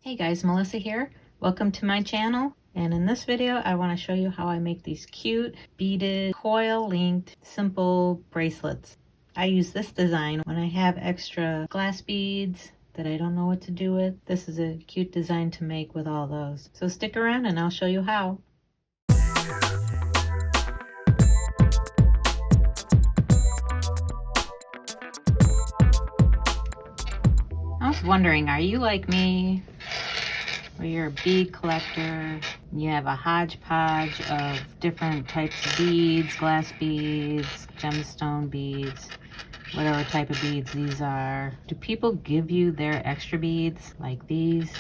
Hey guys, Melissa here. Welcome to my channel. And in this video, I want to show you how I make these cute beaded coil linked simple bracelets. I use this design when I have extra glass beads that I don't know what to do with. This is a cute design to make with all those. So stick around and I'll show you how. I was wondering, are you like me? Or you're a bead collector, you have a hodgepodge of different types of beads, glass beads, gemstone beads, whatever type of beads these are. Do people give you their extra beads like these?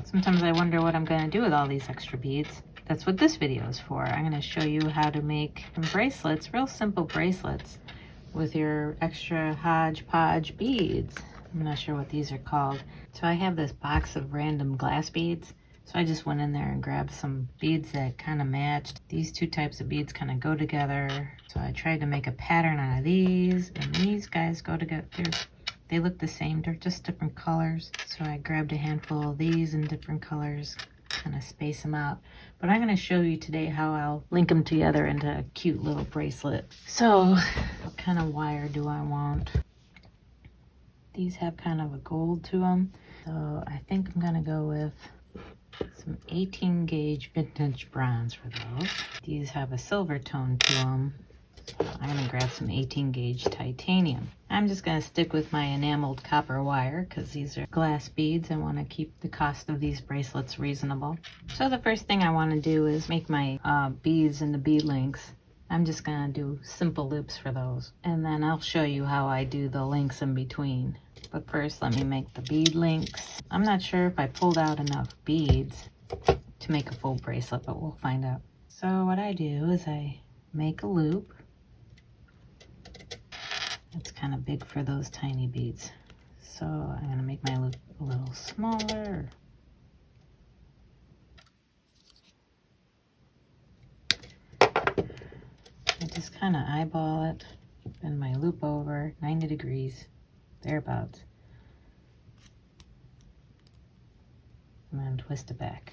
Sometimes I wonder what I'm gonna do with all these extra beads. That's what this video is for. I'm gonna show you how to make some bracelets, real simple bracelets with your extra hodgepodge beads. I'm not sure what these are called. So I have this box of random glass beads. So I just went in there and grabbed some beads that kind of matched. These two types of beads kind of go together. So I tried to make a pattern out of these, and these guys go together. They look the same, they're just different colors. So I grabbed a handful of these in different colors, kind of space them out. But I'm gonna show you today how I'll link them together into a cute little bracelet. So what kind of wire do I want? These have kind of a gold to them. So I think I'm gonna go with some 18 gauge vintage bronze for those. These have a silver tone to them. So I'm gonna grab some 18 gauge titanium. I'm just gonna stick with my enameled copper wire because these are glass beads. I wanna keep the cost of these bracelets reasonable. So the first thing I wanna do is make my beads into bead links. I'm just gonna do simple loops for those. And then I'll show you how I do the links in between. But first, let me make the bead links. I'm not sure if I pulled out enough beads to make a full bracelet, but we'll find out. So what I do is I make a loop. It's kind of big for those tiny beads. So I'm gonna make my loop a little smaller. I just kind of eyeball it, bend my loop over 90 degrees. Thereabouts, and then twist it back.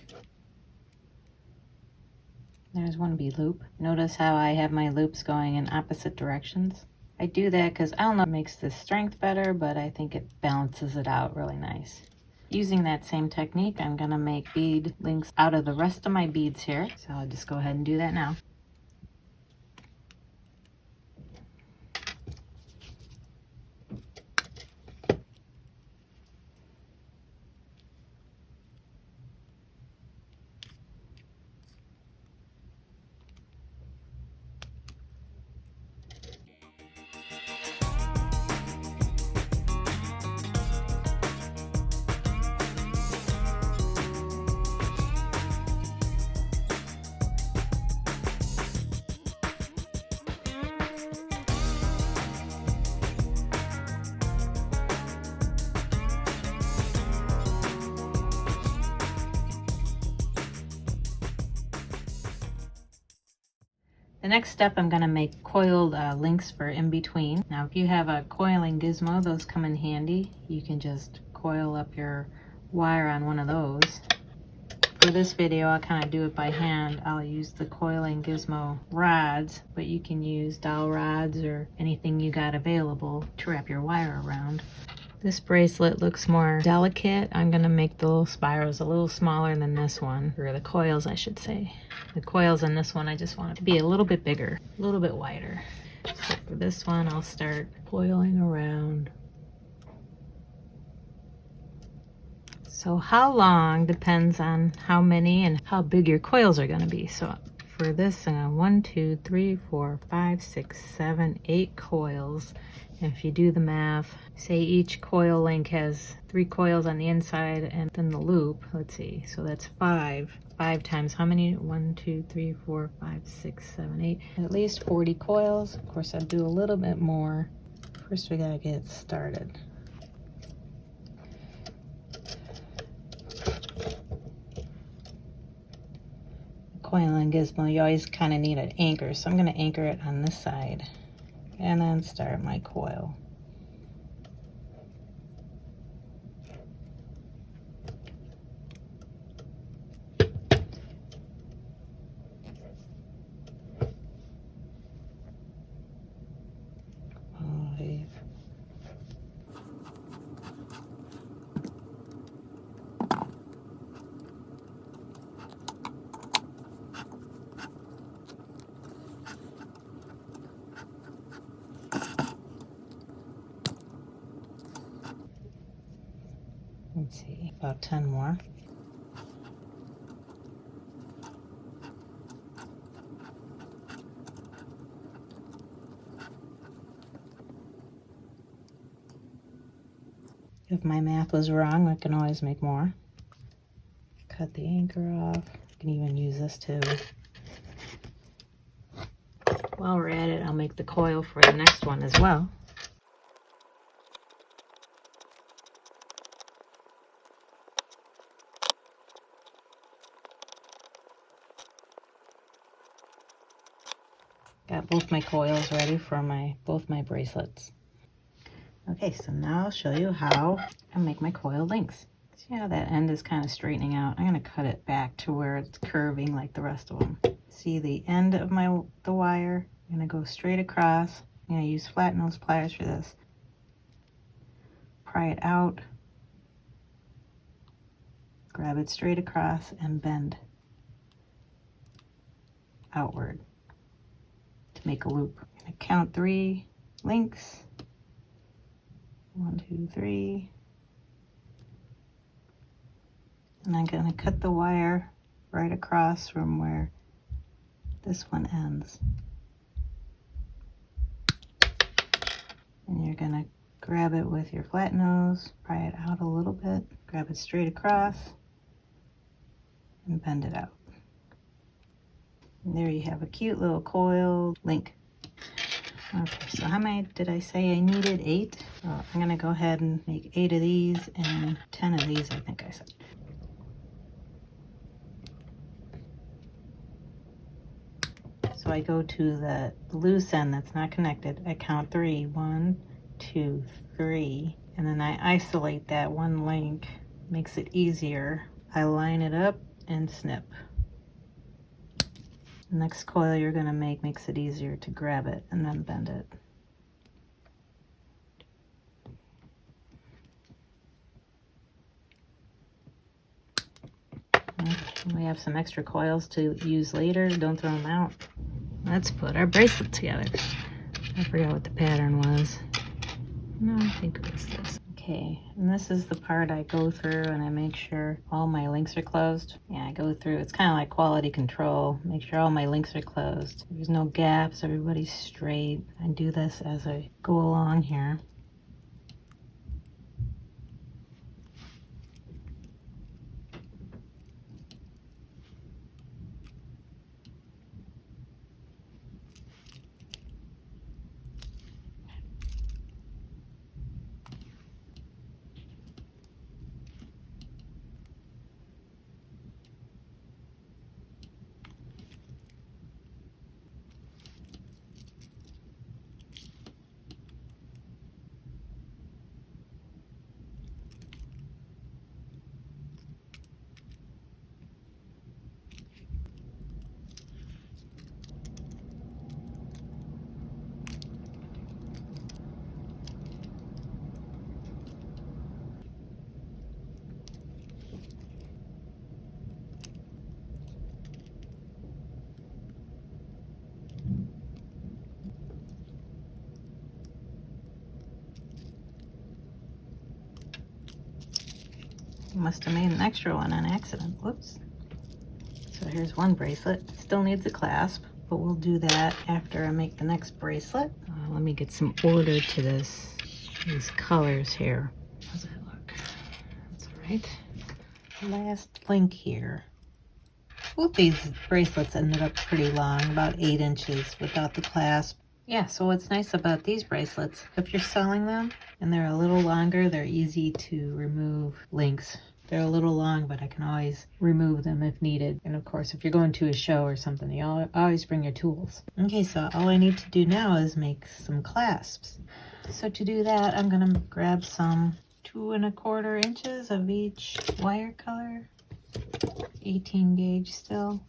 There's one bead loop. Notice how I have my loops going in opposite directions? I do that because I don't know if it makes the strength better, but I think it balances it out really nice. Using that same technique, I'm gonna make bead links out of the rest of my beads here. So I'll just go ahead and do that now. The next step, I'm going to make coiled links for in between. Now, if you have a coiling gizmo, those come in handy. You can just coil up your wire on one of those. For this video, I'll kind of do it by hand. I'll use the coiling gizmo rods, but you can use dowel rods or anything you got available to wrap your wire around. This bracelet looks more delicate. I'm gonna make the little spirals a little smaller than this one, or the coils I should say. The coils in this one, I just want it to be a little bit bigger, a little bit wider. So for this one, I'll start coiling around. So how long depends on how many and how big your coils are gonna be. So for this, I'm gonna 1, 2, 3, 4, 5, 6, 7, 8 coils. If you do the math, say each coil link has 3 coils on the inside and then the loop, let's see, so that's 5. 5 times how many? 1, 2, 3, 4, 5, 6, 7, 8. At least 40 coils. Of course, I'll do a little bit more. First, we gotta get started. Coiling gizmo, you always kind of need an anchor, so I'm gonna anchor it on this side. And then start my coil. about 10 more. If my math was wrong, I can always make more. Cut the anchor off. I can even use this too. While we're at it, I'll make the coil for the next one as well. Got both my coils ready for both my bracelets. Okay, so now I'll show you how I make my coil links. See how that end is kind of straightening out? I'm going to cut it back to where it's curving like the rest of them. See the end of the wire? I'm going to go straight across. I'm going to use flat nose pliers for this. Pry it out. Grab it straight across and bend outward to make a loop. I'm going to count 3 links. 1, 2, 3. And I'm going to cut the wire right across from where this one ends. And you're going to grab it with your flat nose, pry it out a little bit, grab it straight across, and bend it out. And there you have a cute little coil link. Okay, so how many did I say I needed? 8? Well, I'm gonna go ahead and make 8 of these and 10 of these, I think I said. So I go to the loose end that's not connected. I count 3. 1, 2, 3. And then I isolate that one link. Makes it easier. I line it up and snip. The next coil you're going to make makes it easier to grab it and then bend it. We have some extra coils to use later. Don't throw them out. Let's put our bracelet together. I forgot what the pattern was. No, I think it was this. Okay, and this is the part I go through and I make sure all my links are closed. Yeah, I go through, it's kind of like quality control. Make sure all my links are closed. There's no gaps, everybody's straight. I do this as I go along here. Must have made an extra one on accident. Whoops. So here's one bracelet. Still needs a clasp, but we'll do that after I make the next bracelet. Let me get some order to these colors here. How's that look? That's all right. Last link here. Both these bracelets ended up pretty long, about 8 inches without the clasp. Yeah, so what's nice about these bracelets, if you're selling them and they're a little longer, they're easy to remove links. They're a little long, but I can always remove them if needed. And of course, if you're going to a show or something, you always bring your tools. Okay, so all I need to do now is make some clasps. So to do that, I'm gonna grab some 2 1/4 inches of each wire color, 18 gauge still.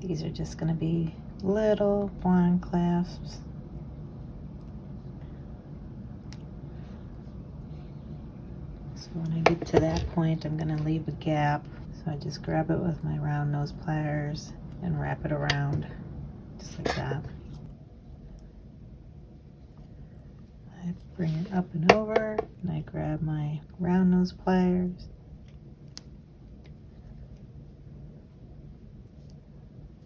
These are just going to be little wand clasps. So when I get to that point, I'm going to leave a gap. So I just grab it with my round nose pliers and wrap it around, just like that. I bring it up and over, and I grab my round nose pliers.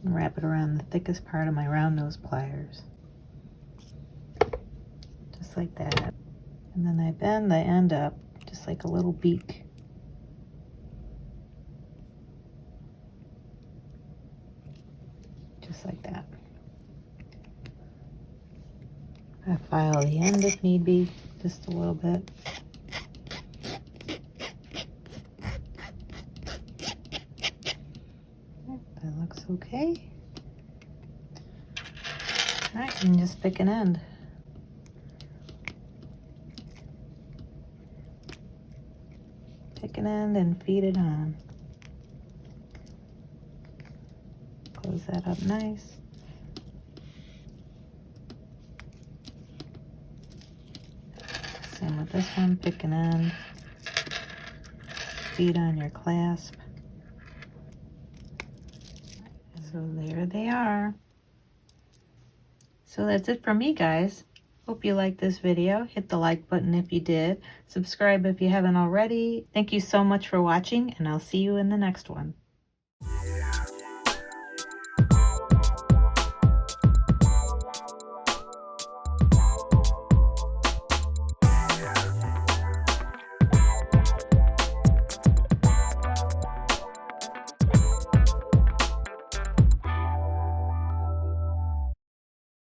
And wrap it around the thickest part of my round nose pliers. Just like that. And then I bend the end up, just like a little beak. Just like that. I file the end if need be, just a little bit. That looks okay. All right, and just pick an end. Pick an end and feed it on. Close that up nice. Same with this one, pick an end, feed on your clasp. So there they are. So that's it for me, guys. Hope you liked this video. Hit the like button if you did. Subscribe if you haven't already. Thank you so much for watching, and I'll see you in the next one.